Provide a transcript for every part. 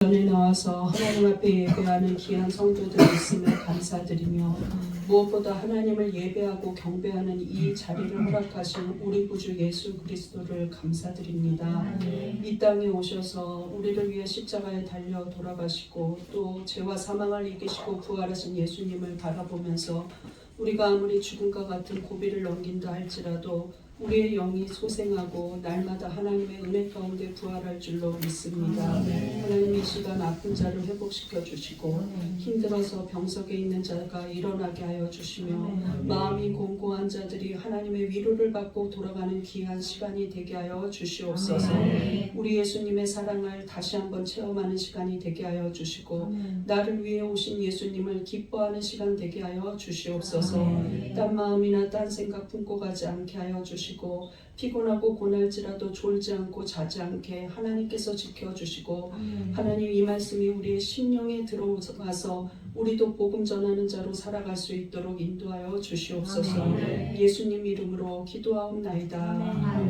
전에 나와서 하나님 앞에 예배하는 귀한 성도들이 있음을 감사드리며 무엇보다 하나님을 예배하고 경배하는 이 자리를 허락하신 우리 구주 예수 그리스도를 감사드립니다. 이 땅에 오셔서 우리를 위해 십자가에 달려 돌아가시고 또 죄와 사망을 이기시고 부활하신 예수님을 바라보면서 우리가 아무리 죽음과 같은 고비를 넘긴다 할지라도 우리의 영이 소생하고 날마다 하나님의 은혜 가운데 부활할 줄로 믿습니다. 하나님 이 시간 아픈 자를 회복시켜 주시고 힘들어서 병석에 있는 자가 일어나게 하여 주시며 마음이 공고한 자들이 하나님의 위로를 받고 돌아가는 귀한 시간이 되게 하여 주시옵소서. 우리 예수님의 사랑을 다시 한번 체험하는 시간이 되게 하여 주시고 나를 위해 오신 예수님을 기뻐하는 시간 되게 하여 주시옵소서. 딴 마음이나 딴 생각 품고 가지 않게 하여 주시고 피곤하고 고날지라도 졸지 않고 자지 않게 하나님께서 지켜주시고 하나님 이 말씀이 우리의 심령에 들어와서 우리도 복음 전하는 자로 살아갈 수 있도록 인도하여 주시옵소서. 예수님 이름으로 기도하옵나이다.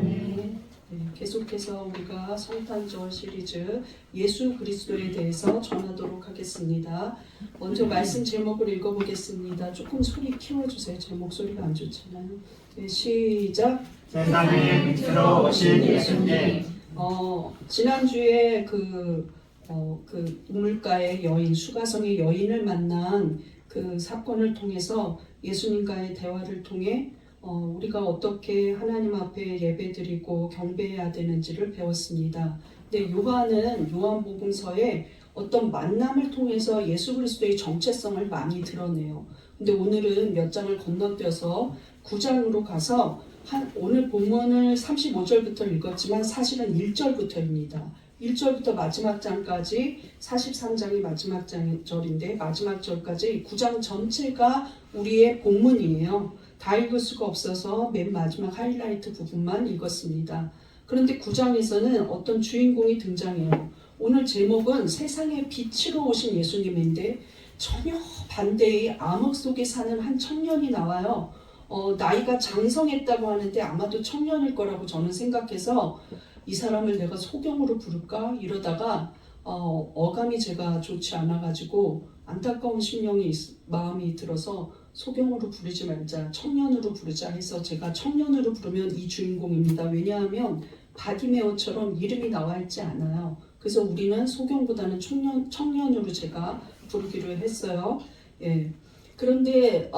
계속해서 우리가 성탄절 시리즈 예수 그리스도에 대해서 전하도록 하겠습니다. 먼저 말씀 제목을 읽어보겠습니다. 조금 소리 키워주세요. 제 목소리가 안 좋잖아요. 네, 시작. 세상에 빛으로 오신 예수님. 지난주에 그 우물가의 여인, 수가성의 여인을 만난 그 사건을 통해서 예수님과의 대화를 통해 우리가 어떻게 하나님 앞에 예배드리고 경배해야 되는지를 배웠습니다. 근데 요한은 요한복음서에 어떤 만남을 통해서 예수 그리스도의 정체성을 많이 드러내요. 근데 오늘은 몇 장을 건너뛰어서 9장으로 가서 오늘 본문을 35절부터 읽었지만 사실은 1절부터입니다. 1절부터 마지막 장까지 43장이 마지막 절인데 마지막 절까지 9장 전체가 우리의 본문이에요. 다 읽을 수가 없어서 맨 마지막 하이라이트 부분만 읽었습니다. 그런데 9장에서는 어떤 주인공이 등장해요. 오늘 제목은 세상의 빛으로 오신 예수님인데 전혀 반대의 암흑 속에 사는 한 청년이 나와요. 나이가 장성했다고 하는데 아마도 청년일 거라고 저는 생각해서 이 사람을 내가 소경으로 부를까 이러다가 어감이 제가 좋지 않아가지고 안타까운 마음이 들어서 소경으로 부르지 말자, 청년으로 부르자 해서 제가 청년으로 부르면 이 주인공입니다. 왜냐하면 바디메오처럼 이름이 나와 있지 않아요. 그래서 우리는 소경보다는 청년으로 제가 부르기로 했어요. 예. 그런데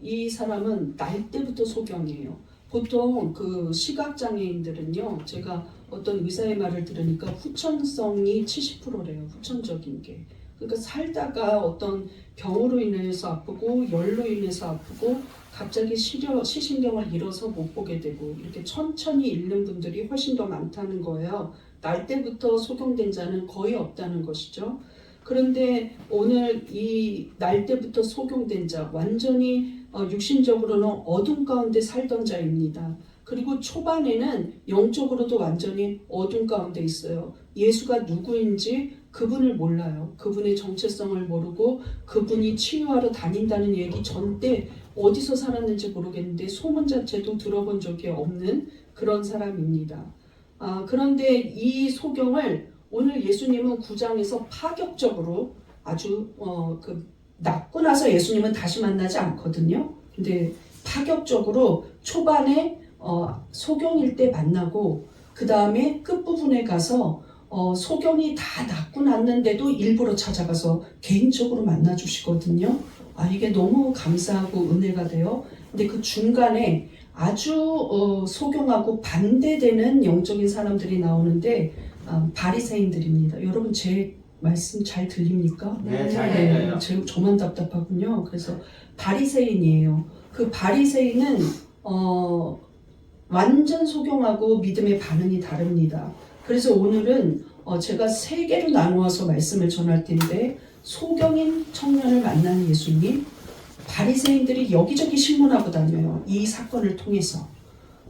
이 사람은 날 때부터 소경이에요. 보통 그 시각장애인들은요, 제가 어떤 의사의 말을 들으니까 후천성이 70%래요. 후천적인 게. 그러니까 살다가 어떤 병으로 인해서 아프고 열로 인해서 아프고 갑자기 시신경을 잃어서 못 보게 되고 이렇게 천천히 잃는 분들이 훨씬 더 많다는 거예요. 날 때부터 소경된 자는 거의 없다는 것이죠. 그런데 오늘 이 날 때부터 소경된 자, 완전히 육신적으로는 어둠 가운데 살던 자입니다. 그리고 초반에는 영적으로도 완전히 어둠 가운데 있어요. 예수가 누구인지 그분을 몰라요. 그분의 정체성을 모르고 그분이 치유하러 다닌다는 얘기 전때 어디서 살았는지 모르겠는데 소문 자체도 들어본 적이 없는 그런 사람입니다. 그런데 이 소경을 오늘 예수님은 9장에서 파격적으로 아주 낫고 나서 예수님은 다시 만나지 않거든요. 근데 파격적으로 초반에 소경일 때 만나고 그 다음에 끝부분에 가서 소경이 다 낫고 났는데도 일부러 찾아가서 개인적으로 만나 주시거든요. 이게 너무 감사하고 은혜가 돼요. 근데 그 중간에 아주 소경하고 반대되는 영적인 사람들이 나오는데 바리새인들입니다. 여러분 제 말씀 잘 들립니까? 네, 잘 들려요. 저만 답답하군요. 그래서 바리새인이에요. 그 바리새인은 완전 소경하고 믿음의 반응이 다릅니다. 그래서 오늘은 제가 3개로 나누어서 말씀을 전할 텐데 소경인 청년을 만난 예수님, 바리새인들이 여기저기 신문하고 다녀요. 이 사건을 통해서.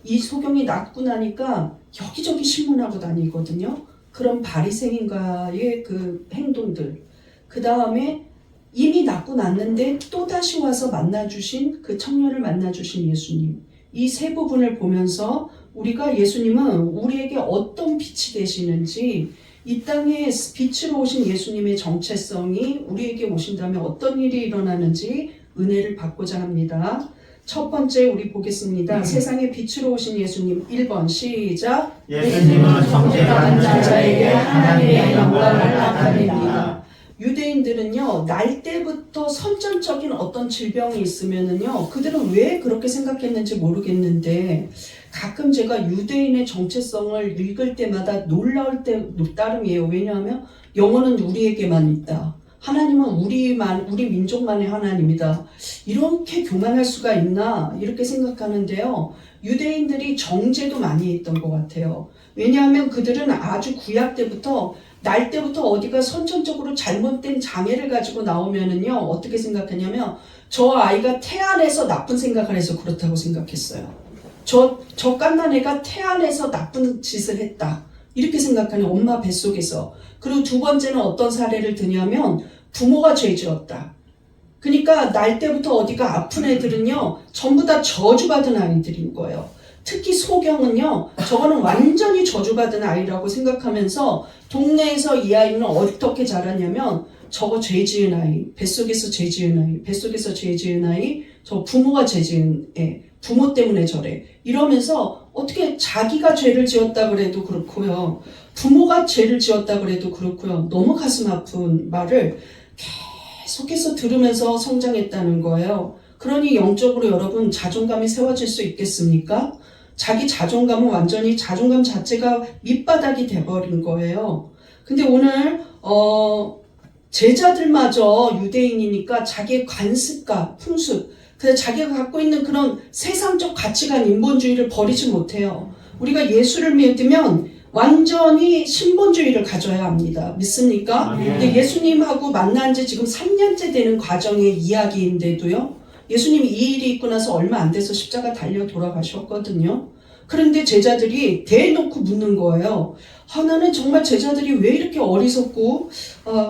이 소경이 낫고 나니까 여기저기 신문하고 다니거든요. 그런 바리새인과의 그 행동들. 그 다음에 이미 낫고 났는데 또다시 와서 만나주신 그 청년을 만나주신 예수님. 이 세 부분을 보면서 우리가 예수님은 우리에게 어떤 빛이 되시는지 이 땅에 빛으로 오신 예수님의 정체성이 우리에게 오신다면 어떤 일이 일어나는지 은혜를 받고자 합니다. 첫 번째 우리 보겠습니다. 세상에 빛으로 오신 예수님 1번 시작. 예수님은 정죄받은 자에게 하나님의 영광을 나타냅니다. 유대인들은요, 날 때부터 선천적인 어떤 질병이 있으면은요, 그들은 왜 그렇게 생각했는지 모르겠는데, 가끔 제가 유대인의 정체성을 읽을 때마다 놀라울 때 따름이에요. 왜냐하면 영혼은 우리에게만 있다. 하나님은 우리 민족만의 하나님이다. 이렇게 교만할 수가 있나? 이렇게 생각하는데요. 유대인들이 정죄도 많이 했던 것 같아요. 왜냐하면 그들은 아주 구약 때부터 날 때부터 어디가 선천적으로 잘못된 장애를 가지고 나오면은요, 어떻게 생각했냐면, 저 아이가 태안에서 나쁜 생각을 해서 그렇다고 생각했어요. 저 갓난 애가 태안에서 나쁜 짓을 했다. 이렇게 생각하는 엄마 뱃속에서. 그리고 두 번째는 어떤 사례를 드냐면, 부모가 죄 지었다. 그러니까 날 때부터 어디가 아픈 애들은요, 전부 다 저주받은 아이들인 거예요. 특히 소경은요, 저거는 완전히 저주받은 아이라고 생각하면서 동네에서 이 아이는 어떻게 자랐냐면 저거 죄 지은 아이, 뱃속에서 죄 지은 아이, 뱃속에서 죄 지은 아이, 저 부모가 죄 지은 애, 부모 때문에 저래. 이러면서 어떻게 자기가 죄를 지었다 그래도 그렇고요. 부모가 죄를 지었다 그래도 그렇고요. 너무 가슴 아픈 말을 계속해서 들으면서 성장했다는 거예요. 그러니 영적으로 여러분 자존감이 세워질 수 있겠습니까? 자기 자존감은 완전히 자존감 자체가 밑바닥이 돼버린 거예요. 근데 오늘 제자들마저 유대인이니까 자기의 관습과 풍습, 그래서 자기가 갖고 있는 그런 세상적 가치관, 인본주의를 버리지 못해요. 우리가 예수를 믿으면 완전히 신본주의를 가져야 합니다. 믿습니까? 근데 예수님하고 만난 지 지금 3년째 되는 과정의 이야기인데도요. 예수님이 이 일이 있고 나서 얼마 안 돼서 십자가 달려 돌아가셨거든요. 그런데 제자들이 대놓고 묻는 거예요. 나는 정말 제자들이 왜 이렇게 어리석고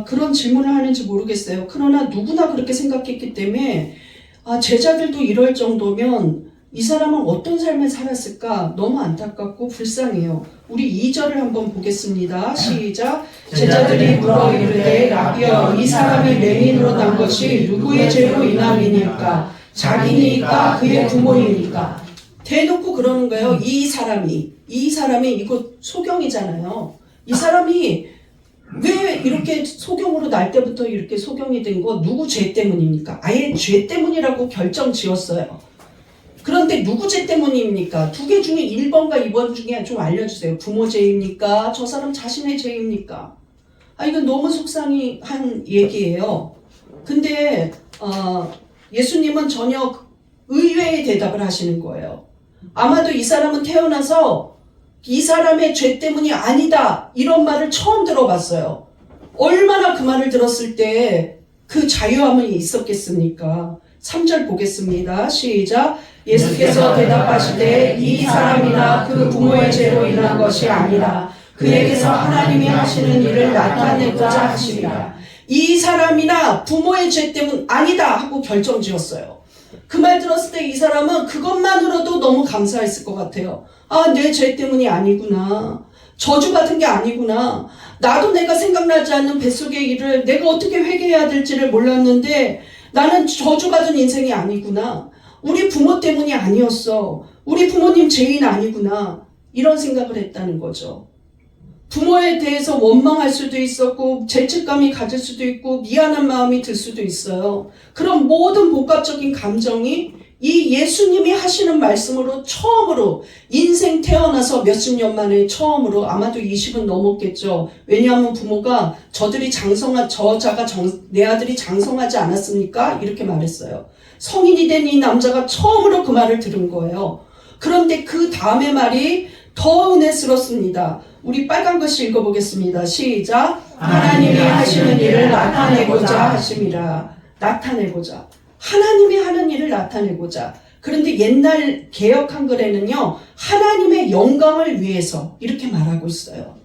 그런 질문을 하는지 모르겠어요. 그러나 누구나 그렇게 생각했기 때문에 제자들도 이럴 정도면 이 사람은 어떤 삶을 살았을까 너무 안타깝고 불쌍해요. 우리 2절을 한번 보겠습니다. 시작. 제자들이 물어 이르되 라비여 이 사람이 맹인으로 난 것이 누구의 죄로 인함이니까? 자기니까 그의 부모이니까? 대놓고 그러는 거예요. 이 사람이 이거 소경이잖아요. 이 사람이 왜 이렇게 소경으로 날 때부터 이렇게 소경이 된 거 누구 죄 때문입니까? 아예 죄 때문이라고 결정 지었어요. 그런데 누구 죄 때문입니까? 두 개 중에 1번과 2번 중에 좀 알려주세요. 부모 죄입니까? 저 사람 자신의 죄입니까? 이건 너무 속상한 얘기예요. 근데 예수님은 전혀 의외의 대답을 하시는 거예요. 아마도 이 사람은 태어나서 이 사람의 죄 때문이 아니다 이런 말을 처음 들어봤어요. 얼마나 그 말을 들었을 때 그 자유함이 있었겠습니까? 3절 보겠습니다. 시작. 예수께서 대답하시되 이 사람이나 그 부모의 죄로 인한 것이 아니라 그에게서 하나님이 하시는 일을 나타내고자 하심이라. 이 사람이나 부모의 죄 때문 아니다 하고 결정지었어요. 그 말 들었을 때 이 사람은 그것만으로도 너무 감사했을 것 같아요. 내 죄 때문이 아니구나. 저주받은 게 아니구나. 나도 내가 생각나지 않는 뱃속의 일을 내가 어떻게 회개해야 될지를 몰랐는데 나는 저주받은 인생이 아니구나. 우리 부모 때문이 아니었어. 우리 부모님 죄인 아니구나. 이런 생각을 했다는 거죠. 부모에 대해서 원망할 수도 있었고 죄책감이 가질 수도 있고 미안한 마음이 들 수도 있어요. 그런 모든 복합적인 감정이 이 예수님이 하시는 말씀으로 처음으로 인생 태어나서 몇십 년 만에 처음으로 아마도 20은 넘었겠죠. 왜냐하면 부모가 내 아들이 장성하지 않았습니까? 이렇게 말했어요. 성인이 된 이 남자가 처음으로 그 말을 들은 거예요. 그런데 그 다음의 말이 더 은혜스럽습니다. 우리 빨간 글씨 읽어보겠습니다. 시작. 하나님이 하시는 일을 나타내고자 하심이라. 나타내고자. 하나님이 하는 일을 나타내고자. 그런데 옛날 개역 한글에는요. 하나님의 영광을 위해서 이렇게 말하고 있어요.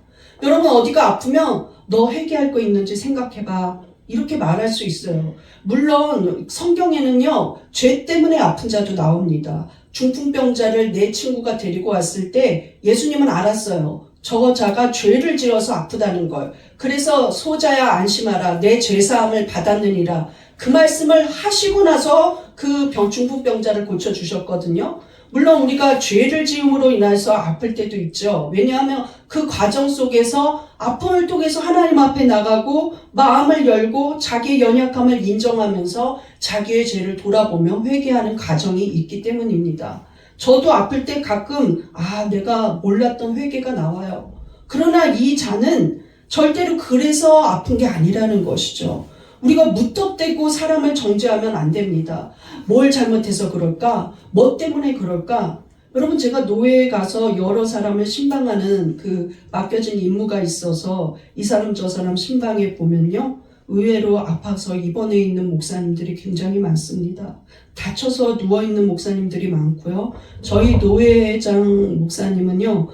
여러분 어디가 아프면 너 회개할 거 있는지 생각해봐. 이렇게 말할 수 있어요. 물론 성경에는요. 죄 때문에 아픈 자도 나옵니다. 중풍병자를 내 친구가 데리고 왔을 때 예수님은 알았어요. 저 자가 죄를 지어서 아프다는 걸. 그래서 소자야 안심하라 내 죄사함을 받았느니라. 그 말씀을 하시고 나서 그 중풍병자를 고쳐주셨거든요. 물론 우리가 죄를 지음으로 인해서 아플 때도 있죠. 왜냐하면 그 과정 속에서 아픔을 통해서 하나님 앞에 나가고 마음을 열고 자기의 연약함을 인정하면서 자기의 죄를 돌아보며 회개하는 과정이 있기 때문입니다. 저도 아플 때 가끔 내가 몰랐던 회개가 나와요. 그러나 이 자는 절대로 그래서 아픈 게 아니라는 것이죠. 우리가 무턱대고 사람을 정죄하면 안 됩니다. 뭘 잘못해서 그럴까? 뭐 때문에 그럴까? 여러분, 제가 노예에 가서 여러 사람을 신방하는 맡겨진 임무가 있어서 이 사람 저 사람 신방해 보면요, 의외로 아파서 입원해 있는 목사님들이 굉장히 많습니다. 다쳐서 누워있는 목사님들이 많고요. 저희 노회장 목사님은요,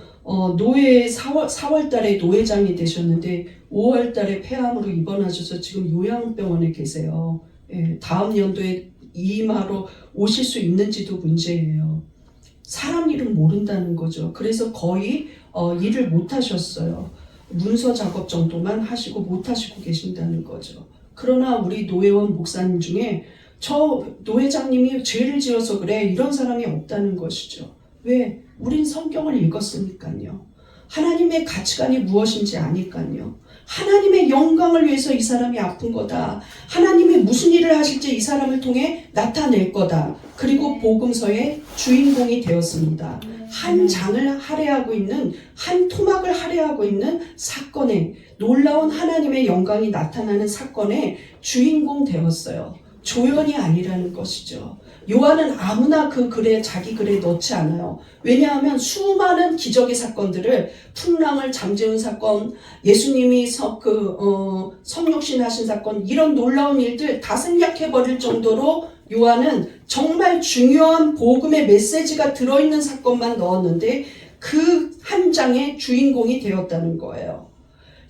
노회 4월 달에 노회장이 되셨는데 5월 달에 폐암으로 입원하셔서 지금 요양병원에 계세요. 예, 다음 연도에 이마로 오실 수 있는지도 문제예요. 사람 일은 모른다는 거죠. 그래서 거의 일을 못 하셨어요. 문서 작업 정도만 하시고 못 하시고 계신다는 거죠. 그러나 우리 노회원 목사님 중에 저 노회장님이 죄를 지어서 그래 이런 사람이 없다는 것이죠. 왜? 우린 성경을 읽었으니까요. 하나님의 가치관이 무엇인지 아니까요. 하나님의 영광을 위해서 이 사람이 아픈 거다. 하나님이 무슨 일을 하실지 이 사람을 통해 나타낼 거다. 그리고 복음서의 주인공이 되었습니다. 한 장을 할애하고 있는, 한 토막을 할애하고 있는 사건에, 놀라운 하나님의 영광이 나타나는 사건의 주인공 되었어요. 조연이 아니라는 것이죠. 요한은 아무나 그 글에, 자기 글에 넣지 않아요. 왜냐하면 수많은 기적의 사건들을, 풍랑을 잠재운 사건, 예수님이 성육신 하신 사건, 이런 놀라운 일들 다 생략해버릴 정도로 요한은 정말 중요한 복음의 메시지가 들어있는 사건만 넣었는데 그 한 장의 주인공이 되었다는 거예요.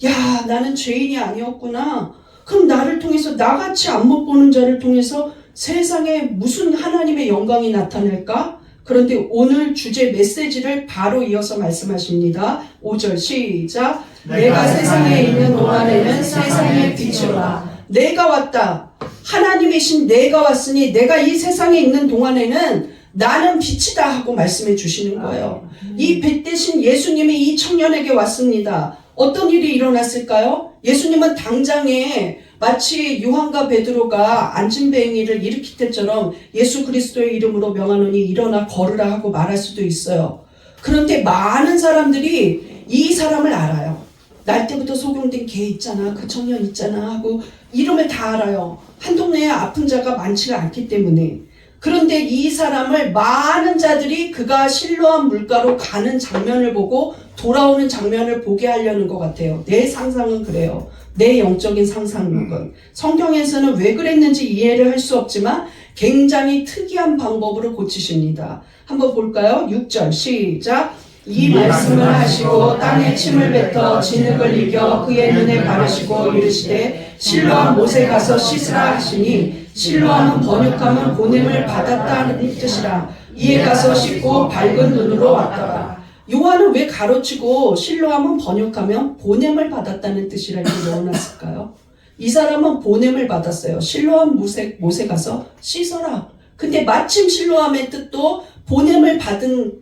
야, 나는 죄인이 아니었구나. 그럼 나를 통해서, 나같이 안 못 보는 자를 통해서 세상에 무슨 하나님의 영광이 나타날까? 그런데 오늘 주제 메시지를 바로 이어서 말씀하십니다. 5절 시작. 내가 세상에 있는 동안에는 세상의 빛이라. 내가 왔다. 하나님이신 내가 왔으니 내가 이 세상에 있는 동안에는 나는 빛이다 하고 말씀해 주시는 거예요. 이 빛 대신 예수님이 이 청년에게 왔습니다. 어떤 일이 일어났을까요? 예수님은 당장에 마치 요한과 베드로가 안진뱅이를 일으킬 때처럼 예수 그리스도의 이름으로 명하노니 일어나 걸으라 하고 말할 수도 있어요. 그런데 많은 사람들이 이 사람을 알아요. 날 때부터 소경된 걔 있잖아, 그 청년 있잖아 하고 이름을 다 알아요. 한 동네에 아픈 자가 많지가 않기 때문에. 그런데 이 사람을 많은 자들이 그가 실로암 물가로 가는 장면을 보고 돌아오는 장면을 보게 하려는 것 같아요. 내 상상은 그래요. 내 영적인 상상력은. 성경에서는 왜 그랬는지 이해를 할 수 없지만 굉장히 특이한 방법으로 고치십니다. 한번 볼까요? 6절 시작. 이 말씀을 하시고 땅에 침을 뱉어 진흙을 이겨 그의 눈에 바르시고 이르시되 실로암 못에 가서 씻으라 하시니 실로암은 번역하면 보냄을 받았다는 뜻이라. 이에 가서 씻고 밝은 눈으로 왔더라. 요한은 왜 가로치고 실로암은 번역하면 보냄을 받았다는 뜻이라 이렇게 넣어놨을까요? 이 사람은 보냄을 받았어요. 실로암 못에 가서 씻어라. 근데 마침 실로암의 뜻도 보냄을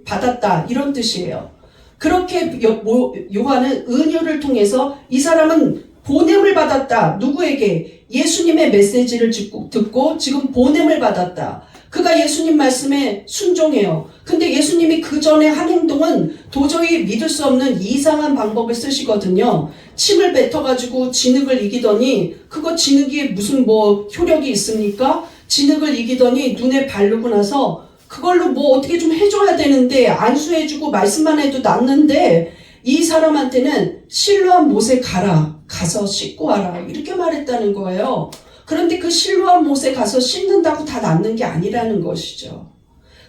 받았다 이런 뜻이에요. 그렇게 요한은 은유를 통해서 이 사람은 보냄을 받았다. 누구에게? 예수님의 메시지를 듣고 지금 보냄을 받았다. 그가 예수님 말씀에 순종해요. 근데 예수님이 그 전에 한 행동은 도저히 믿을 수 없는 이상한 방법을 쓰시거든요. 침을 뱉어가지고 진흙을 이기더니 그거 진흙이 무슨 효력이 있습니까? 진흙을 이기더니 눈에 바르고 나서 그걸로 어떻게 좀 해줘야 되는데 안수해주고 말씀만 해도 낫는데 이 사람한테는 실로암 못에 가서 씻고 와라 이렇게 말했다는 거예요. 그런데 그 실로암 못에 가서 씻는다고 다 낫는 게 아니라는 것이죠.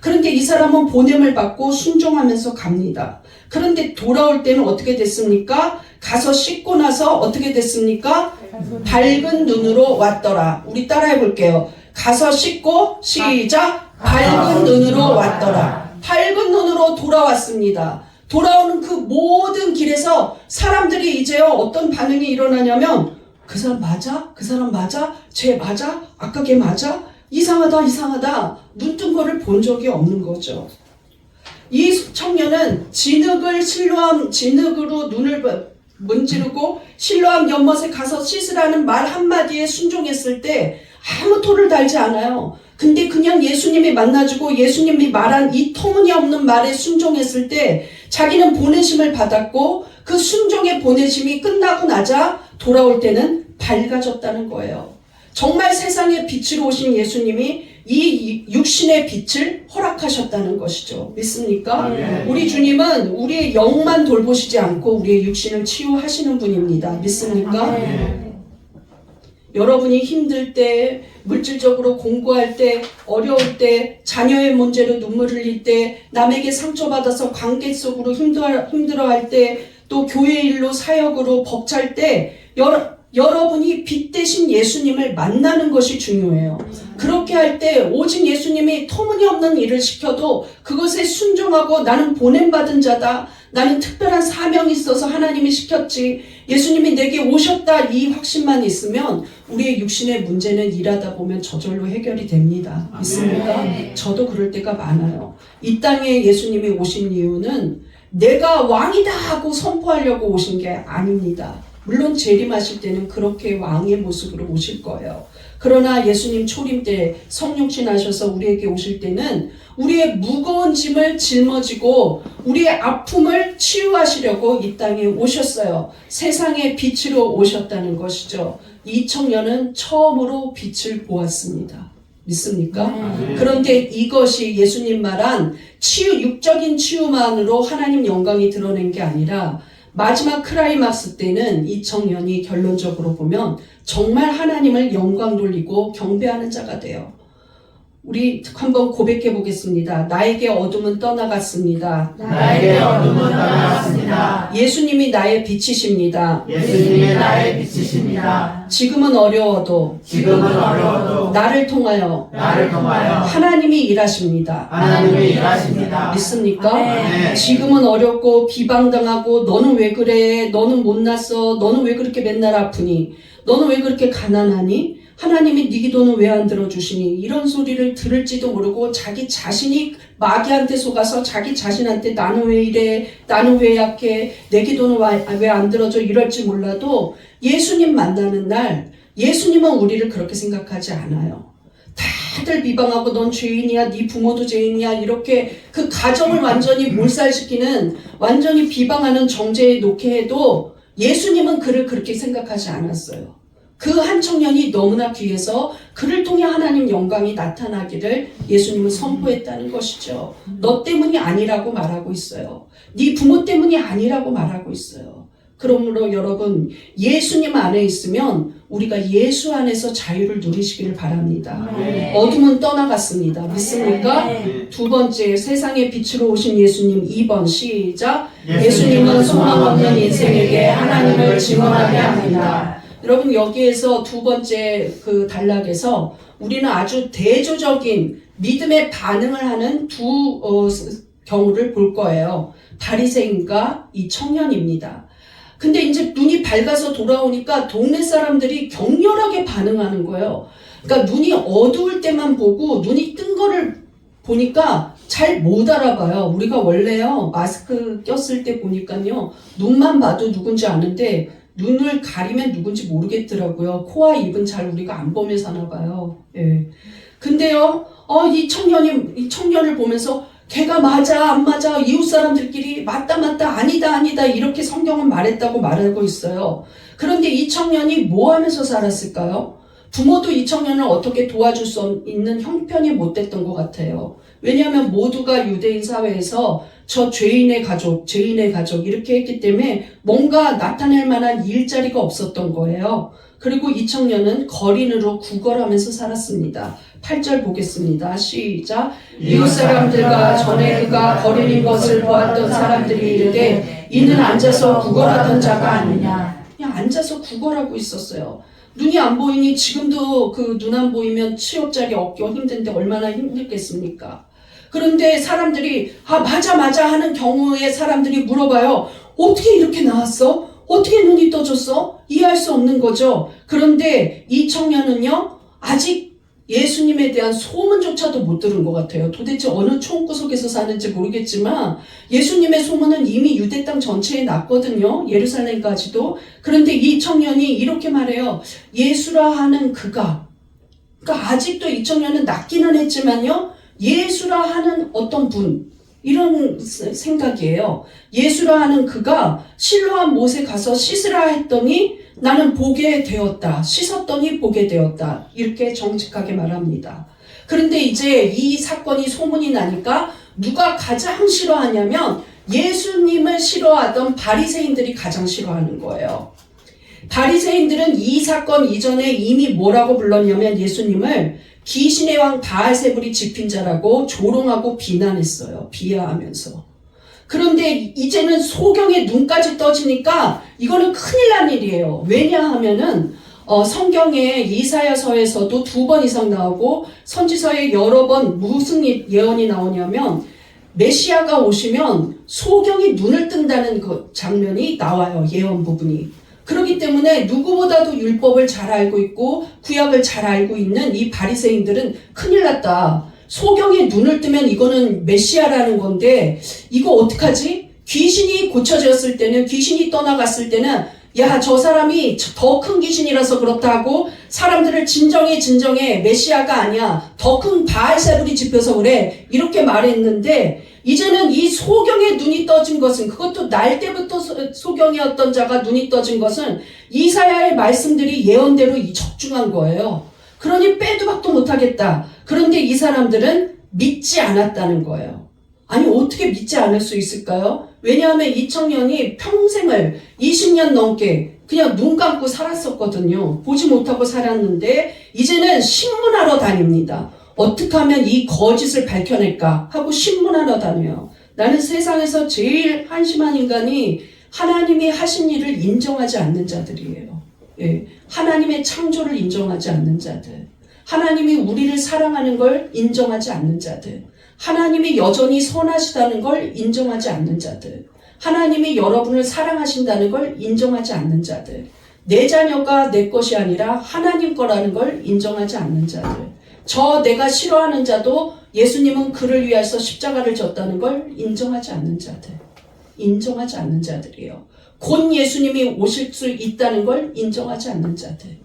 그런데 이 사람은 보냄을 받고 순종하면서 갑니다. 그런데 돌아올 때는 어떻게 됐습니까? 가서 씻고 나서 어떻게 됐습니까? 밝은 눈으로 왔더라. 우리 따라해 볼게요. 가서 씻고 시작. 밝은 눈으로 왔더라. 밝은 눈으로 돌아왔습니다. 돌아오는 그 모든 길에서 사람들이 이제요 어떤 반응이 일어나냐면 그 사람 맞아? 그 사람 맞아? 쟤 맞아? 아까 걔 맞아? 이상하다 이상하다 눈뜬 거를 본 적이 없는 거죠. 이 청년은 진흙으로 눈을 문지르고 실로암 연못에 가서 씻으라는 말 한마디에 순종했을 때 아무 토를 달지 않아요. 근데 그냥 예수님이 만나주고 예수님이 말한 이 터무니없는 말에 순종했을 때 자기는 보내심을 받았고 그 순종의 보내심이 끝나고 나자 돌아올 때는 밝아졌다는 거예요. 정말 세상의 빛으로 오신 예수님이 이 육신의 빛을 허락하셨다는 것이죠. 믿습니까? 우리 주님은 우리의 영만 돌보시지 않고 우리의 육신을 치유하시는 분입니다. 믿습니까? 여러분이 힘들 때, 물질적으로 공부할 때, 어려울 때, 자녀의 문제로 눈물 흘릴 때, 남에게 상처받아서 관계 속으로 힘들어할 때, 또 교회 일로 사역으로 벅찰 때 여러분이 빛 대신 예수님을 만나는 것이 중요해요. 그렇게 할 때 오직 예수님이 터무니없는 일을 시켜도 그것에 순종하고 나는 보냄받은 자다. 나는 특별한 사명이 있어서 하나님이 시켰지. 예수님이 내게 오셨다. 이 확신만 있으면 우리의 육신의 문제는 일하다 보면 저절로 해결이 됩니다. 믿습니까? 저도 그럴 때가 많아요. 이 땅에 예수님이 오신 이유는 내가 왕이다 하고 선포하려고 오신 게 아닙니다. 물론 재림하실 때는 그렇게 왕의 모습으로 오실 거예요. 그러나 예수님 초림 때 성육신 하셔서 우리에게 오실 때는 우리의 무거운 짐을 짊어지고 우리의 아픔을 치유하시려고 이 땅에 오셨어요. 세상의 빛으로 오셨다는 것이죠. 이 청년은 처음으로 빛을 보았습니다. 믿습니까? 그런데 이것이 예수님 말한 육적인 치유만으로 하나님 영광이 드러낸 게 아니라 마지막 크라이막스 때는 이 청년이 결론적으로 보면 정말 하나님을 영광 돌리고 경배하는 자가 돼요. 우리 한번 고백해 보겠습니다. 나에게 어둠은 떠나갔습니다. 나에게 어둠은 떠나갔습니다. 예수님이 나의 빛이십니다. 예수님이 나의 빛이십니다. 지금은 어려워도 나를 통하여 하나님이 일하십니다. 하나님이 일하십니다. 믿습니까? 지금은 어렵고 비방당하고 너는 왜 그래? 너는 못났어? 너는 왜 그렇게 맨날 아프니? 너는 왜 그렇게 가난하니? 하나님이 네 기도는 왜 안 들어주시니? 이런 소리를 들을지도 모르고 자기 자신이 마귀한테 속아서 자기 자신한테 나는 왜 이래? 나는 왜 약해? 내 기도는 왜 안 들어줘? 이럴지 몰라도 예수님 만나는 날 예수님은 우리를 그렇게 생각하지 않아요. 다들 비방하고 넌 죄인이야, 네 부모도 죄인이야 이렇게 그 가정을 완전히 몰살시키는 완전히 비방하는 정죄에 놓게 해도 예수님은 그를 그렇게 생각하지 않았어요. 그 한 청년이 너무나 귀해서 그를 통해 하나님 영광이 나타나기를 예수님은 선포했다는 것이죠. 너 때문이 아니라고 말하고 있어요. 네 부모 때문이 아니라고 말하고 있어요. 그러므로 여러분 예수님 안에 있으면 우리가 예수 안에서 자유를 누리시기를 바랍니다. 어둠은 떠나갔습니다. 믿습니까? 두 번째 세상의 빛으로 오신 예수님 2번 시작. 예수님은 소망 없는 인생에게 하나님을 증언하게 합니다. 여러분 여기에서 두 번째 그 단락에서 우리는 아주 대조적인 믿음의 반응을 하는 두 경우를 볼 거예요. 바리새인과 이 청년입니다. 근데 이제 눈이 밝아서 돌아오니까 동네 사람들이 격렬하게 반응하는 거예요. 그러니까 눈이 어두울 때만 보고 눈이 뜬 거를 보니까 잘 못 알아봐요. 우리가 원래요 마스크 꼈을 때 보니까요 눈만 봐도 누군지 아는데 눈을 가리면 누군지 모르겠더라고요. 코와 입은 잘 우리가 안 보면서 하나 봐요. 예. 근데요, 이 청년을 보면서 걔가 맞아, 안 맞아, 이웃 사람들끼리 맞다, 아니다, 이렇게 성경은 말했다고 말하고 있어요. 그런데 이 청년이 뭐 하면서 살았을까요? 부모도 이 청년을 어떻게 도와줄 수 있는 형편이 못 됐던 것 같아요. 왜냐하면 모두가 유대인 사회에서 저 죄인의 가족 이렇게 했기 때문에 뭔가 나타낼 만한 일자리가 없었던 거예요. 그리고 이 청년은 거린으로 구걸하면서 살았습니다. 8절 보겠습니다. 시작. 이웃 사람들과 전에 그가 거린인 것을 보았던 사람들이 이르되 이는 앉아서 구걸하던 자가 아니냐. 그냥 앉아서 구걸하고 있었어요. 눈이 안 보이니 지금도 그 눈 안 보이면 취업 자리 얻기 힘든데 얼마나 힘들겠습니까? 그런데 사람들이 맞아 하는 경우에 사람들이 물어봐요. 어떻게 이렇게 나왔어? 어떻게 눈이 떠졌어? 이해할 수 없는 거죠. 그런데 이 청년은요, 아직 예수님에 대한 소문조차도 못 들은 것 같아요. 도대체 어느 총구석에서 사는지 모르겠지만 예수님의 소문은 이미 유대 땅 전체에 났거든요. 예루살렘까지도. 그런데 이 청년이 이렇게 말해요. 예수라 하는 그가, 그러니까 아직도 이 청년은 낫기는 했지만요, 예수라 하는 어떤 분, 이런 생각이에요. 예수라 하는 그가 실로암 못에 가서 씻으라 했더니 나는 보게 되었다. 씻었더니 보게 되었다. 이렇게 정직하게 말합니다. 그런데 이제 이 사건이 소문이 나니까 누가 가장 싫어하냐면 예수님을 싫어하던 바리새인들이 가장 싫어하는 거예요. 바리새인들은 이 사건 이전에 이미 뭐라고 불렀냐면 예수님을 귀신의 왕 바알세불이 집힌 자라고 조롱하고 비난했어요. 비하하면서. 그런데 이제는 소경의 눈까지 떠지니까 이거는 큰일 난 일이에요. 왜냐하면은 성경에 이사야서에서도 2번 이상 나오고 선지서에 여러 번 무슨 예언이 나오냐면 메시아가 오시면 소경이 눈을 뜬다는 그 장면이 나와요. 예언 부분이. 그렇기 때문에 누구보다도 율법을 잘 알고 있고 구약을 잘 알고 있는 이 바리새인들은 큰일 났다. 소경이 눈을 뜨면 이거는 메시아라는 건데 이거 어떡하지? 귀신이 고쳐졌을 때는, 귀신이 떠나갔을 때는 야, 저 사람이 더 큰 귀신이라서 그렇다고 사람들을 진정해 메시아가 아니야. 더 큰 바알세불이 집혀서 그래. 이렇게 말했는데 이제는 이 소경의 눈이 떠진 것은, 그것도 날 때부터 소경이었던 자가 눈이 떠진 것은 이사야의 말씀들이 예언대로 적중한 거예요. 그러니 빼도 박도 못하겠다. 그런데 이 사람들은 믿지 않았다는 거예요. 아니 어떻게 믿지 않을 수 있을까요? 왜냐하면 이 청년이 평생을 20년 넘게 그냥 눈 감고 살았었거든요. 보지 못하고 살았는데 이제는 신문하러 다닙니다. 어떻게 하면 이 거짓을 밝혀낼까 하고 신문하러 다녀요. 나는 세상에서 제일 한심한 인간이 하나님이 하신 일을 인정하지 않는 자들이에요. 예, 하나님의 창조를 인정하지 않는 자들, 하나님이 우리를 사랑하는 걸 인정하지 않는 자들, 하나님이 여전히 선하시다는 걸 인정하지 않는 자들, 하나님이 여러분을 사랑하신다는 걸 인정하지 않는 자들, 내 자녀가 내 것이 아니라 하나님 거라는 걸 인정하지 않는 자들, 저 내가 싫어하는 자도 예수님은 그를 위해서 십자가를 졌다는 걸 인정하지 않는 자들, 인정하지 않는 자들이에요. 곧 예수님이 오실 수 있다는 걸 인정하지 않는 자들,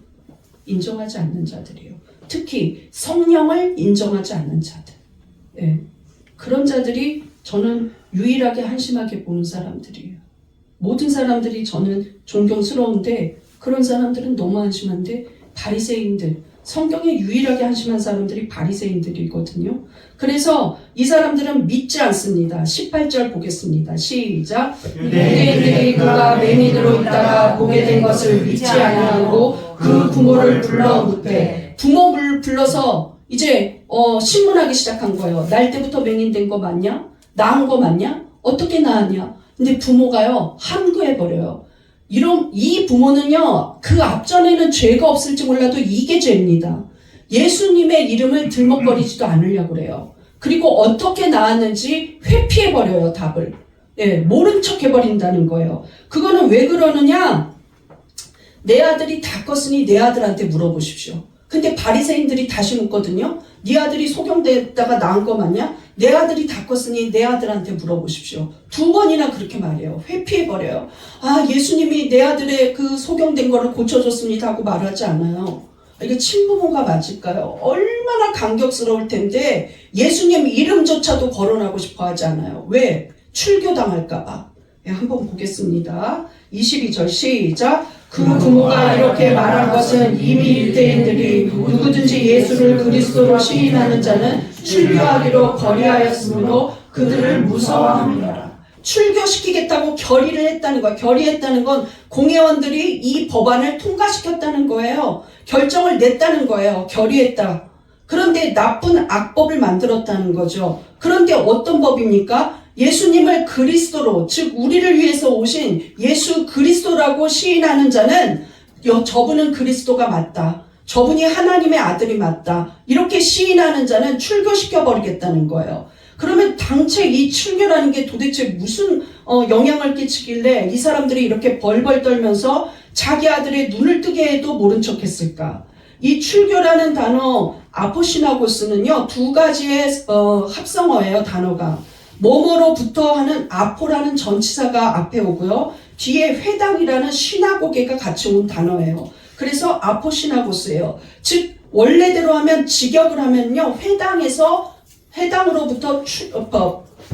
인정하지 않는 자들이에요. 특히 성령을 인정하지 않는 자들. 예. 그런 자들이 저는 유일하게 한심하게 보는 사람들이에요. 모든 사람들이 저는 존경스러운데 그런 사람들은 너무 한심한데 바리새인들, 성경에 유일하게 한심한 사람들이 바리새인들이거든요. 그래서 이 사람들은 믿지 않습니다. 18절 보겠습니다. 시작. 유대인들이 그가 맹인으로 있다가 보게 된 것을 믿지 아니하고 그 부모를 불러 묻되, 부모를 불러서 이제 신문하기 시작한 거예요. 날 때부터 맹인된 거 맞냐? 나은 거 맞냐? 어떻게 나았냐? 근데 부모가요 함구해버려요. 이 부모는요, 그 앞전에는 죄가 없을지 몰라도 이게 죄입니다. 예수님의 이름을 들먹거리지도 않으려고 그래요. 그리고 어떻게 나았는지 회피해버려요, 답을. 예, 모른 척 해버린다는 거예요. 그거는 왜 그러느냐? 내 아들이 다 컸으니 내 아들한테 물어보십시오. 근데 바리새인들이 다시 묻거든요. 네 아들이 소경됐다가 나은 거 맞냐? 내 아들이 다 컸으니 내 아들한테 물어보십시오. 2번이나 그렇게 말해요. 회피해버려요. 예수님이 내 아들의 그 소경된 거를 고쳐줬습니다 하고 말하지 않아요. 이게 친부모가 맞을까요? 얼마나 감격스러울 텐데 예수님 이름조차도 거론하고 싶어 하지 않아요. 왜? 출교당할까봐. 네, 한번 보겠습니다. 22절 시작. 그 부모가 이렇게 말한 것은 이미 유대인들이 누구든지 예수를 그리스도로 시인하는 자는 출교하기로 거리하였으므로 그들을 무서워합니다. 출교시키겠다고 결의를 했다는 거예요. 결의했다는 건 공회원들이 이 법안을 통과시켰다는 거예요. 결정을 냈다는 거예요. 결의했다. 그런데 나쁜 악법을 만들었다는 거죠. 그런데 어떤 법입니까? 예수님을 그리스도로, 즉 우리를 위해서 오신 예수 그리스도라고 시인하는 자는 저분은 그리스도가 맞다. 저분이 하나님의 아들이 맞다. 이렇게 시인하는 자는 출교시켜버리겠다는 거예요. 그러면 당최 이 출교라는 게 도대체 무슨 영향을 끼치길래 이 사람들이 이렇게 벌벌 떨면서 자기 아들의 눈을 뜨게 해도 모른 척 했을까? 이 출교라는 단어 아포시나고스는요, 두 가지의 합성어예요. 단어가 뭐뭐로부터 하는 아포라는 전치사가 앞에 오고요, 뒤에 회당이라는 시나고게가 같이 온 단어예요. 그래서 아포시나고스예요. 즉 원래대로 하면 직역을 하면요, 회당으로부터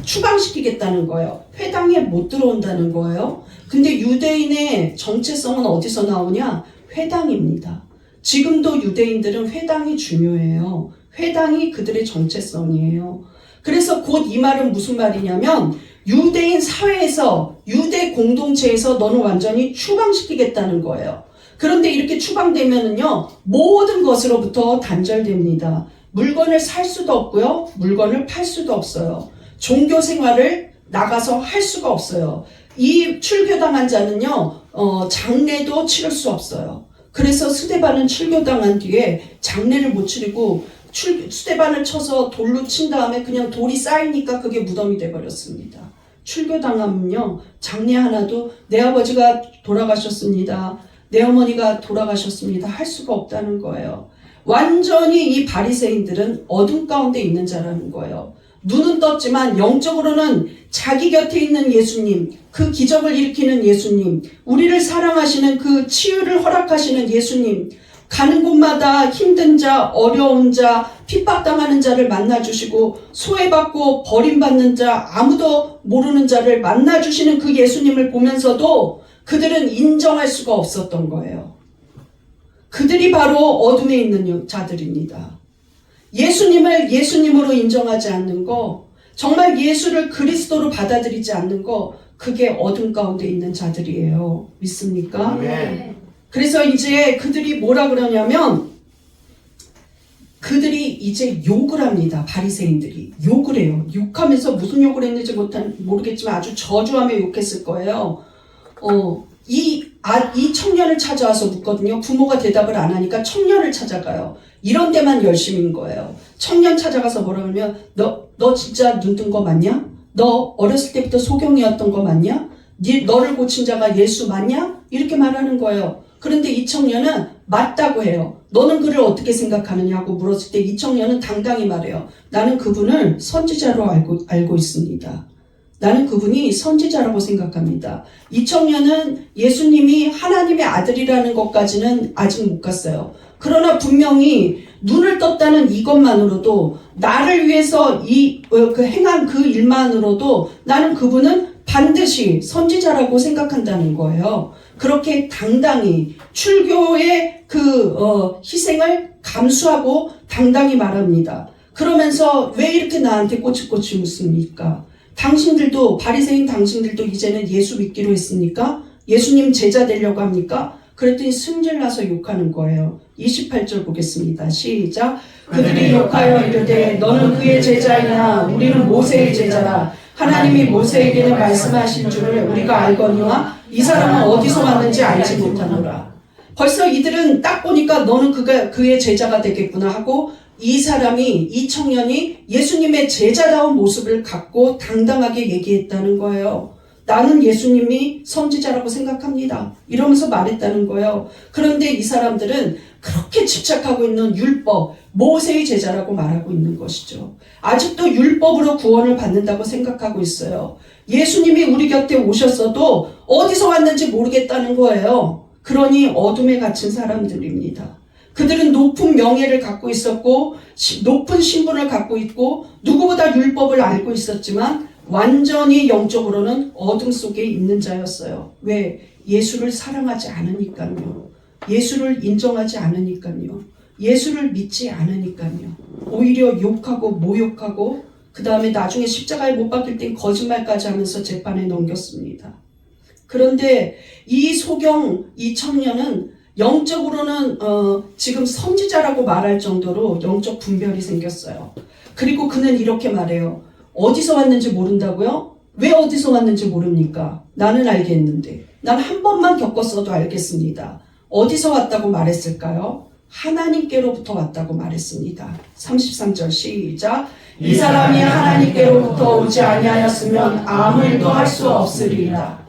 추방시키겠다는 거예요. 회당에 못 들어온다는 거예요. 근데 유대인의 정체성은 어디서 나오냐? 회당입니다. 지금도 유대인들은 회당이 중요해요. 회당이 그들의 정체성이에요. 그래서 곧 이 말은 무슨 말이냐면 유대인 사회에서, 유대 공동체에서 너는 완전히 추방시키겠다는 거예요. 그런데 이렇게 추방되면은요, 모든 것으로부터 단절됩니다. 물건을 살 수도 없고요, 물건을 팔 수도 없어요. 종교 생활을 나가서 할 수가 없어요. 이 출교당한 자는요, 장례도 치를 수 없어요. 그래서 스데반은 출교당한 뒤에 장례를 못 치르고 스데반을 쳐서 돌로 친 다음에 그냥 돌이 쌓이니까 그게 무덤이 돼버렸습니다. 출교당하면요, 장례 하나도 내 아버지가 돌아가셨습니다, 내 어머니가 돌아가셨습니다 할 수가 없다는 거예요. 완전히 이 바리새인들은 어둠 가운데 있는 자라는 거예요. 눈은 떴지만 영적으로는 자기 곁에 있는 예수님, 그 기적을 일으키는 예수님, 우리를 사랑하시는 그 치유를 허락하시는 예수님, 가는 곳마다 힘든 자, 어려운 자, 핍박당하는 자를 만나주시고 소외받고 버림받는 자, 아무도 모르는 자를 만나주시는 그 예수님을 보면서도 그들은 인정할 수가 없었던 거예요. 그들이 바로 어둠에 있는 자들입니다. 예수님을 예수님으로 인정하지 않는 거, 정말 예수를 그리스도로 받아들이지 않는 거, 그게 어둠 가운데 있는 자들이에요. 믿습니까? 네. 그래서 이제 그들이 뭐라 그러냐면, 그들이 이제 욕을 합니다. 바리새인들이 욕을 해요. 욕하면서 무슨 욕을 했는지 모르겠지만 아주 저주하며 욕했을 거예요. 이 청년을 찾아와서 묻거든요. 부모가 대답을 안 하니까 청년을 찾아가요. 이런 데만 열심인 거예요. 청년 찾아가서 뭐라 그러면 너 진짜 눈 뜬 거 맞냐? 너 어렸을 때부터 소경이었던 거 맞냐? 너를 고친 자가 예수 맞냐? 이렇게 말하는 거예요. 그런데 이 청년은 맞다고 해요. 너는 그를 어떻게 생각하느냐고 물었을 때 이 청년은 당당히 말해요. 나는 그분을 선지자로 알고 있습니다. 나는 그분이 선지자라고 생각합니다. 이 청년은 예수님이 하나님의 아들이라는 것까지는 아직 못 갔어요. 그러나 분명히 눈을 떴다는 이것만으로도, 나를 위해서 행한 그 일만으로도 나는 그분은 반드시 선지자라고 생각한다는 거예요. 그렇게 당당히 출교의 희생을 감수하고 당당히 말합니다. 그러면서 왜 이렇게 나한테 꼬치꼬치 묻습니까? 당신들도, 바리새인 당신들도 이제는 예수 믿기로 했습니까? 예수님 제자 되려고 합니까? 그랬더니 승질나서 욕하는 거예요. 28절 보겠습니다. 시작. 그들이 욕하여 이르되 너는 그의 제자이나 우리는 모세의 제자라. 하나님이 모세에게는 말씀하신 줄을 우리가 알거니와 이 사람은 어디서 왔는지 알지 못하노라. 벌써 이들은 딱 보니까 너는 그의 제자가 되겠구나 하고, 이 청년이 예수님의 제자다운 모습을 갖고 당당하게 얘기했다는 거예요. 나는 예수님이 선지자라고 생각합니다. 이러면서 말했다는 거예요. 그런데 이 사람들은 그렇게 집착하고 있는 율법, 모세의 제자라고 말하고 있는 것이죠. 아직도 율법으로 구원을 받는다고 생각하고 있어요. 예수님이 우리 곁에 오셨어도 어디서 왔는지 모르겠다는 거예요. 그러니 어둠에 갇힌 사람들입니다. 그들은 높은 명예를 갖고 있었고 높은 신분을 갖고 있고 누구보다 율법을 알고 있었지만 완전히 영적으로는 어둠 속에 있는 자였어요. 왜? 예수를 사랑하지 않으니까요. 예수를 인정하지 않으니까요. 예수를 믿지 않으니까요. 오히려 욕하고 모욕하고 그 다음에 나중에 십자가에 못 박힐 땐 거짓말까지 하면서 재판에 넘겼습니다. 그런데 이 청년은 영적으로는 지금 선지자라고 말할 정도로 영적 분별이 생겼어요. 그리고 그는 이렇게 말해요. 어디서 왔는지 모른다고요? 왜 어디서 왔는지 모릅니까? 나는 알겠는데. 난 한 번만 겪었어도 알겠습니다. 어디서 왔다고 말했을까요? 하나님께로부터 왔다고 말했습니다. 33절 시작. 이 사람이 하나님께로부터 오지 아니하였으면 아무 일도 할 수 없으리이다.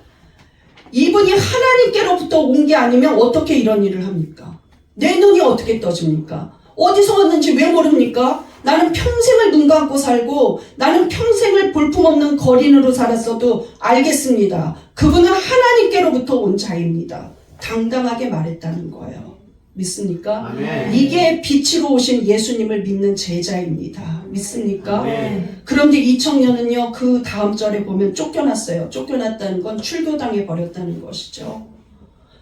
이분이 하나님께로부터 온 게 아니면 어떻게 이런 일을 합니까? 내 눈이 어떻게 떠집니까? 어디서 왔는지 왜 모릅니까? 나는 평생을 눈 감고 살고 나는 평생을 볼품없는 거린으로 살았어도 알겠습니다. 그분은 하나님께로부터 온 자입니다. 당당하게 말했다는 거예요. 믿습니까? 아멘. 이게 빛으로 오신 예수님을 믿는 제자입니다. 믿습니까? 아멘. 그런데 이 청년은요, 그 다음 절에 보면 쫓겨났어요. 쫓겨났다는 건 출교당해 버렸다는 것이죠.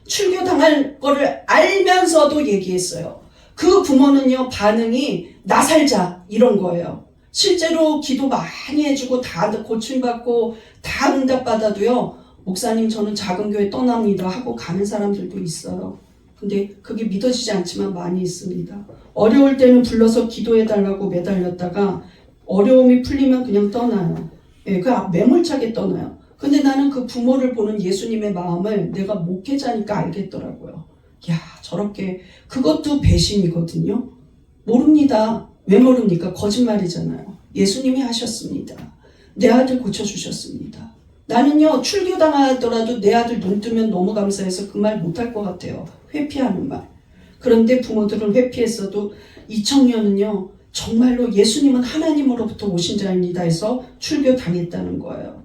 출교당할 거를 알면서도 얘기했어요. 그 부모는요, 반응이 나 살자 이런 거예요. 실제로 기도 많이 해주고 다 고침받고 다 응답받아도요, 목사님 저는 작은 교회 떠납니다 하고 가는 사람들도 있어요. 근데 그게 믿어지지 않지만 많이 있습니다. 어려울 때는 불러서 기도해달라고 매달렸다가 어려움이 풀리면 그냥 떠나요. 예, 그 매몰차게 떠나요. 근데 나는 그 부모를 보는 예수님의 마음을 내가 목회자니까 알겠더라고요. 야, 저렇게 그것도 배신이거든요. 모릅니다. 왜 모릅니까? 거짓말이잖아요. 예수님이 하셨습니다. 내 아들 고쳐주셨습니다. 나는요, 출교당하더라도 내 아들 눈 뜨면 너무 감사해서 그 말 못할 것 같아요. 회피하는 말. 그런데 부모들은 회피했어도 이 청년은요, 정말로 예수님은 하나님으로부터 오신 자입니다 해서 출교당했다는 거예요.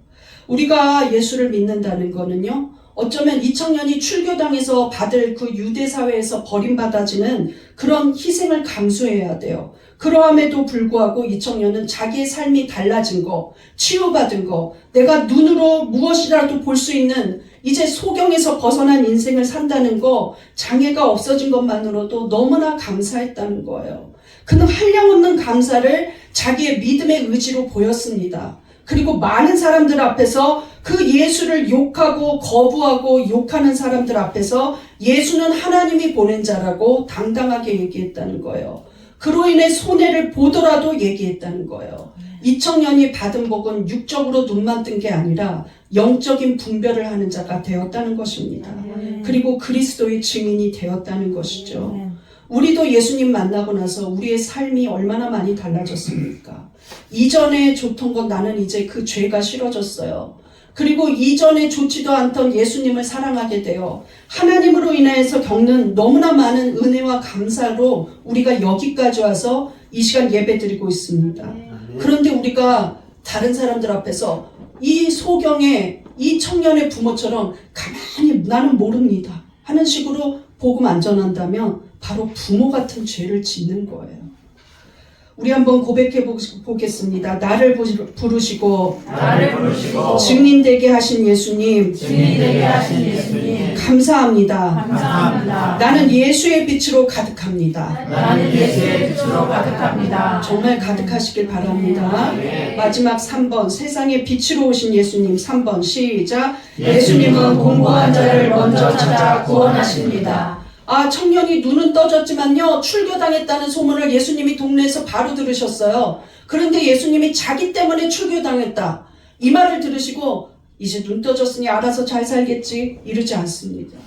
우리가 예수를 믿는다는 거는요, 어쩌면 이 청년이 출교당해서 받을 그 유대사회에서 버림받아지는 그런 희생을 감수해야 돼요. 그러함에도 불구하고 이 청년은 자기의 삶이 달라진 거, 치유받은 거, 내가 눈으로 무엇이라도 볼 수 있는 이제 소경에서 벗어난 인생을 산다는 거, 장애가 없어진 것만으로도 너무나 감사했다는 거예요. 그는 한량없는 감사를 자기의 믿음의 의지로 보였습니다. 그리고 많은 사람들 앞에서 그 예수를 욕하고 거부하고 욕하는 사람들 앞에서 예수는 하나님이 보낸 자라고 당당하게 얘기했다는 거예요. 그로 인해 손해를 보더라도 얘기했다는 거예요. 이 청년이 받은 복은 육적으로 눈만 뜬 게 아니라 영적인 분별을 하는 자가 되었다는 것입니다. 그리고 그리스도의 증인이 되었다는 것이죠. 우리도 예수님 만나고 나서 우리의 삶이 얼마나 많이 달라졌습니까? 이전에 좋던 건 나는 이제 그 죄가 싫어졌어요. 그리고 이전에 좋지도 않던 예수님을 사랑하게 되어 하나님으로 인해서 겪는 너무나 많은 은혜와 감사로 우리가 여기까지 와서 이 시간 예배드리고 있습니다. 그런데 우리가 다른 사람들 앞에서 이 소경의 이 청년의 부모처럼 가만히 나는 모릅니다 하는 식으로 복음 안 전한다면 바로 부모 같은 죄를 짓는 거예요. 우리 한번 고백해 보겠습니다. 나를 부르시고 증인되게 하신 예수님, 감사합니다. 나는 예수의 빛으로 가득합니다. 정말 가득하시길 바랍니다. 마지막 3번, 세상의 빛으로 오신 예수님. 3번 시작. 예수님은 공고한 자를 먼저 찾아 구원하십니다. 아, 청년이 눈은 떠졌지만요, 출교당했다는 소문을 예수님이 동네에서 바로 들으셨어요. 그런데 예수님이 자기 때문에 출교당했다, 이 말을 들으시고 이제 눈 떠졌으니 알아서 잘 살겠지 이러지 않습니다.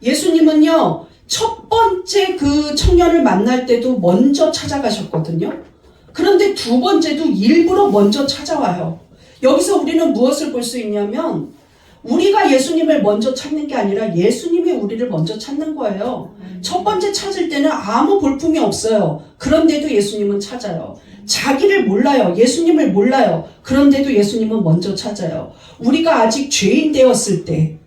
예수님은요, 첫 번째 그 청년을 만날 때도 먼저 찾아가셨거든요. 그런데 두 번째도 일부러 먼저 찾아와요. 여기서 우리는 무엇을 볼 수 있냐면 우리가 예수님을 먼저 찾는 게 아니라 예수님이 우리를 먼저 찾는 거예요. 첫 번째 찾을 때는 아무 볼품이 없어요. 그런데도 예수님은 찾아요. 자기를 몰라요. 예수님을 몰라요. 그런데도 예수님은 먼저 찾아요. 우리가 아직 죄인 되었을 때,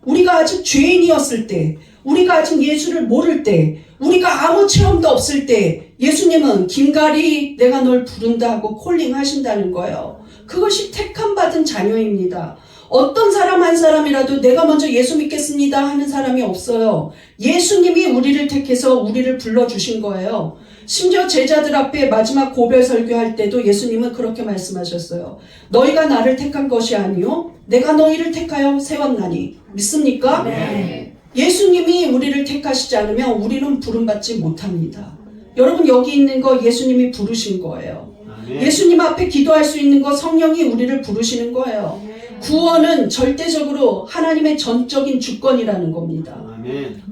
우리가 아직 죄인이었을 때, 우리가 아직 예수를 모를 때, 우리가 아무 체험도 없을 때 예수님은 김가리 내가 널 부른다 하고 콜링 하신다는 거예요. 그것이 택함받은 자녀입니다. 어떤 사람 한 사람이라도 내가 먼저 예수 믿겠습니다 하는 사람이 없어요. 예수님이 우리를 택해서 우리를 불러주신 거예요. 심지어 제자들 앞에 마지막 고별 설교할 때도 예수님은 그렇게 말씀하셨어요. 너희가 나를 택한 것이 아니요 내가 너희를 택하여 세웠나니. 믿습니까? 네. 예수님이 우리를 택하시지 않으면 우리는 부름받지 못합니다. 여러분, 여기 있는 거 예수님이 부르신 거예요. 예수님 앞에 기도할 수 있는 거 성령이 우리를 부르시는 거예요. 구원은 절대적으로 하나님의 전적인 주권이라는 겁니다.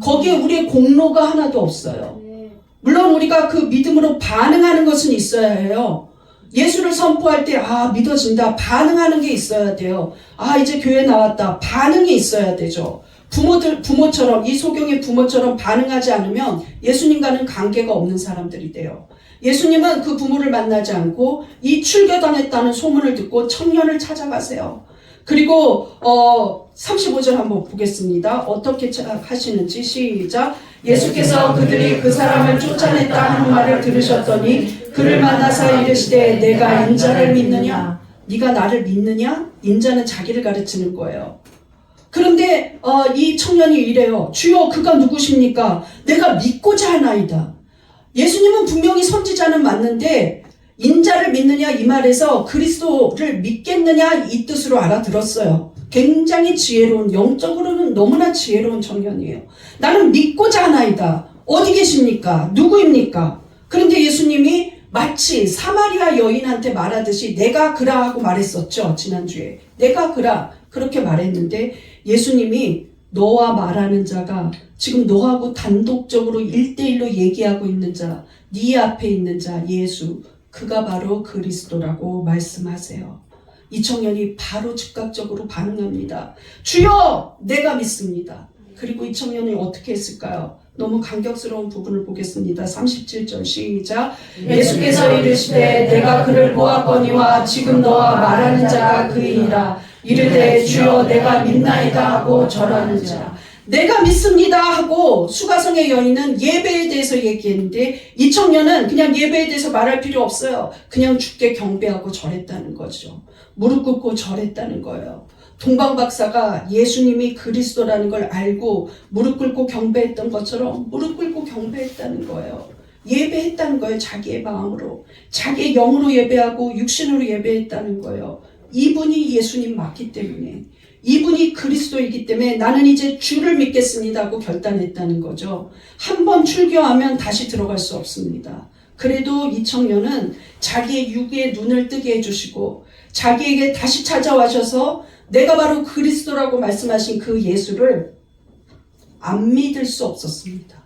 거기에 우리의 공로가 하나도 없어요. 물론 우리가 그 믿음으로 반응하는 것은 있어야 해요. 예수를 선포할 때 믿어진다. 반응하는 게 있어야 돼요. 이제 교회 나왔다. 반응이 있어야 되죠. 부모처럼, 이 소경의 부모처럼 반응하지 않으면 예수님과는 관계가 없는 사람들이 돼요. 예수님은 그 부모를 만나지 않고 이 출교당했다는 소문을 듣고 청년을 찾아가세요. 그리고 35절 한번 보겠습니다. 어떻게 하시는지 시작. 예수께서 그들이 그 사람을 쫓아냈다 하는 말을 들으셨더니 그를 만나서 이르시되 내가 인자를 믿느냐? 네가 나를 믿느냐? 인자는 자기를 가르치는 거예요. 그런데 이 청년이 이래요. 주여 그가 누구십니까? 내가 믿고자 하나이다. 예수님은 분명히 선지자는 맞는데 인자를 믿느냐 이 말에서 그리스도를 믿겠느냐 이 뜻으로 알아들었어요. 굉장히 지혜로운, 영적으로는 너무나 지혜로운 청년이에요. 나는 믿고자 하나이다. 어디 계십니까? 누구입니까? 그런데 예수님이 마치 사마리아 여인한테 말하듯이 내가 그라 하고 말했었죠. 지난주에. 내가 그라 그렇게 말했는데 예수님이 너와 말하는 자가 지금 너하고 단독적으로 1대1로 얘기하고 있는 자, 네 앞에 있는 자 예수, 그가 바로 그리스도라고 말씀하세요. 이 청년이 바로 즉각적으로 반응합니다. 주여 내가 믿습니다. 그리고 이 청년이 어떻게 했을까요? 너무 감격스러운 부분을 보겠습니다. 37절 시작. 예수께서 이르시되 내가 그를 보았거니와 지금 너와 말하는 자가 그이니라. 이르되 주여 내가 믿나이다 하고 절하는 자. 내가 믿습니다 하고 수가성의 여인은 예배에 대해서 얘기했는데 이 청년은 그냥 예배에 대해서 말할 필요 없어요. 그냥 주께 경배하고 절했다는 거죠. 무릎 꿇고 절했다는 거예요. 동방박사가 예수님이 그리스도라는 걸 알고 무릎 꿇고 경배했던 것처럼 무릎 꿇고 경배했다는 거예요. 예배했다는 거예요. 자기의 마음으로. 자기의 영으로 예배하고 육신으로 예배했다는 거예요. 이분이 예수님 맞기 때문에, 이분이 그리스도이기 때문에 나는 이제 주를 믿겠습니다 하고 결단했다는 거죠. 한번 출교하면 다시 들어갈 수 없습니다. 그래도 이 청년은 자기의 육의 눈을 뜨게 해주시고 자기에게 다시 찾아와셔서 내가 바로 그리스도라고 말씀하신 그 예수를 안 믿을 수 없었습니다.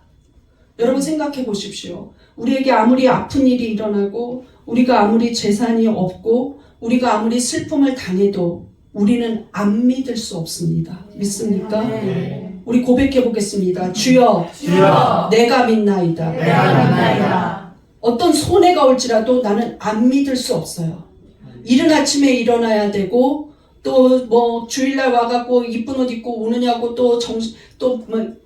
여러분 생각해 보십시오. 우리에게 아무리 아픈 일이 일어나고 우리가 아무리 재산이 없고 우리가 아무리 슬픔을 당해도 우리는 안 믿을 수 없습니다. 믿습니까? 네. 우리 고백해 보겠습니다. 주여, 주여 내가 믿나이다. 내가 믿나이다. 어떤 손해가 올지라도 나는 안 믿을 수 없어요. 이른 아침에 일어나야 되고 또 뭐 주일날 와갖고 이쁜 옷 입고 오느냐고 또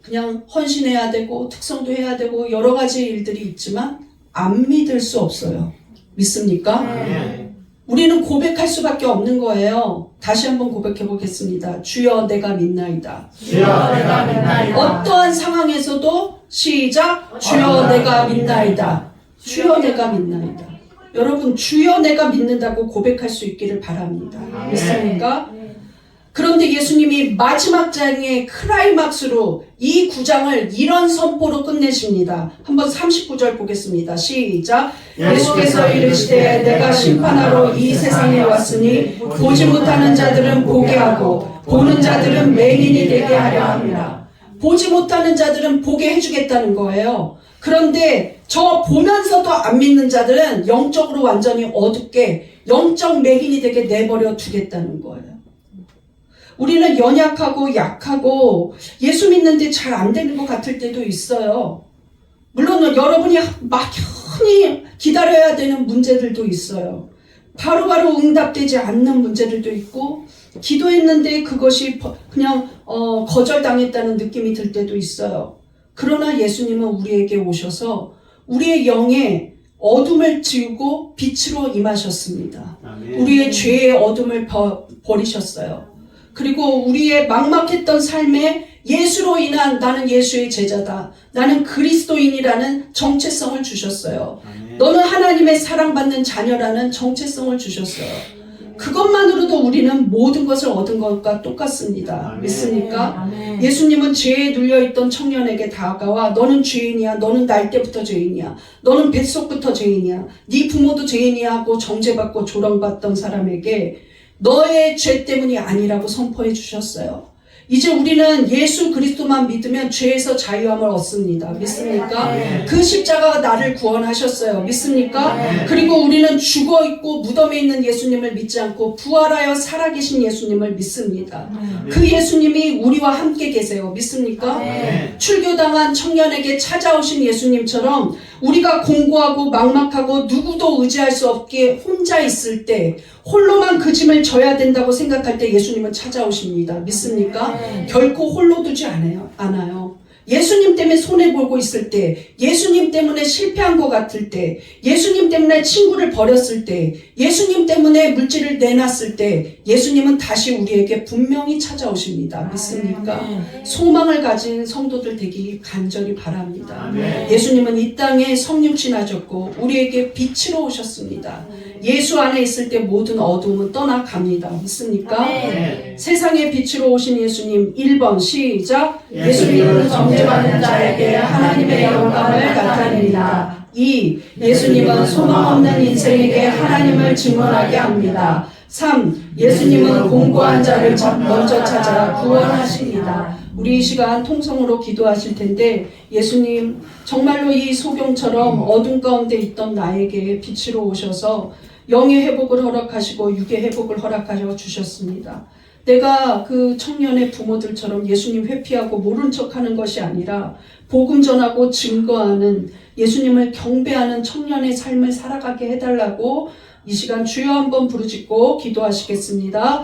그냥 헌신해야 되고 특성도 해야 되고 여러 가지 일들이 있지만 안 믿을 수 없어요. 믿습니까? 네. 우리는 고백할 수밖에 없는 거예요. 다시 한번 고백해 보겠습니다. 주여 내가 믿나이다. 주여 내가 믿나이다. 어떠한 상황에서도 시작. 주여 내가 믿나이다. 주여 내가 믿나이다. 여러분 주여 내가 믿는다고 고백할 수 있기를 바랍니다. 믿습니까? 그런데 예수님이 마지막 장의 클라이막스로 이 9장을 이런 선포로 끝내십니다. 한번 39절 보겠습니다. 시작. 예수께서 이르시되 내가 심판하러 이 세상에 왔으니 보지 못하는 자들은 보게 하고 보는 자들은 맹인이 되게 하려 함이라. 보지 못하는 자들은 보게 해주겠다는 거예요. 그런데 저 보면서도 안 믿는 자들은 영적으로 완전히 어둡게 영적 맹인이 되게 내버려 두겠다는 거예요. 우리는 연약하고 약하고 예수 믿는데 잘 안 되는 것 같을 때도 있어요. 물론 여러분이 막연히 기다려야 되는 문제들도 있어요. 바로바로 응답되지 않는 문제들도 있고 기도했는데 그것이 그냥 거절당했다는 느낌이 들 때도 있어요. 그러나 예수님은 우리에게 오셔서 우리의 영에 어둠을 지우고 빛으로 임하셨습니다. 아멘. 우리의 죄의 어둠을 버리셨어요. 그리고 우리의 막막했던 삶에 예수로 인한 나는 예수의 제자다. 나는 그리스도인이라는 정체성을 주셨어요. 아멘. 너는 하나님의 사랑받는 자녀라는 정체성을 주셨어요. 그것만으로도 우리는 모든 것을 얻은 것과 똑같습니다. 아멘. 믿습니까? 아멘. 예수님은 죄에 눌려있던 청년에게 다가와 너는 죄인이야. 너는 날 때부터 죄인이야. 너는 뱃속부터 죄인이야. 네 부모도 죄인이야 하고 정죄받고 조롱받던 사람에게 너의 죄 때문이 아니라고 선포해 주셨어요. 이제 우리는 예수 그리스도만 믿으면 죄에서 자유함을 얻습니다. 믿습니까? 네. 그 십자가가 나를 구원하셨어요. 믿습니까? 네. 그리고 우리는 죽어있고 무덤에 있는 예수님을 믿지 않고 부활하여 살아계신 예수님을 믿습니다. 그 예수님이 우리와 함께 계세요. 믿습니까? 네. 출교당한 청년에게 찾아오신 예수님처럼 우리가 공고하고 막막하고 누구도 의지할 수 없게 혼자 있을 때, 홀로만 그 짐을 져야 된다고 생각할 때 예수님은 찾아오십니다. 믿습니까? 네. 결코 홀로 두지 않아요. 예수님 때문에 손해보고 있을 때, 예수님 때문에 실패한 것 같을 때, 예수님 때문에 친구를 버렸을 때, 예수님 때문에 물질을 내놨을 때 예수님은 다시 우리에게 분명히 찾아오십니다. 믿습니까? 소망을 가진 성도들 되기 간절히 바랍니다. 아멘. 예수님은 이 땅에 성육신하셨고 우리에게 빛으로 오셨습니다. 예수 안에 있을 때 모든 어두움은 떠나갑니다. 믿습니까? 아멘. 세상의 빛으로 오신 예수님 1번 시작. 예수님은 정죄받는 자에게 하나님의 영광을 나타냅니다. 2. 예수님은 소망 없는 인생에게 하나님을 증언하게 합니다. 3. 예수님은 공고한 자를 먼저 찾아 구원하십니다. 우리 이 시간 통성으로 기도하실 텐데, 예수님 정말로 이 소경처럼 어둠 가운데 있던 나에게 빛으로 오셔서 영의 회복을 허락하시고 육의 회복을 허락하여 주셨습니다. 내가 그 청년의 부모들처럼 예수님 회피하고 모른 척하는 것이 아니라 복음 전하고 증거하는, 예수님을 경배하는 청년의 삶을 살아가게 해달라고 이 시간 주여 한번 부르짖고 기도하시겠습니다.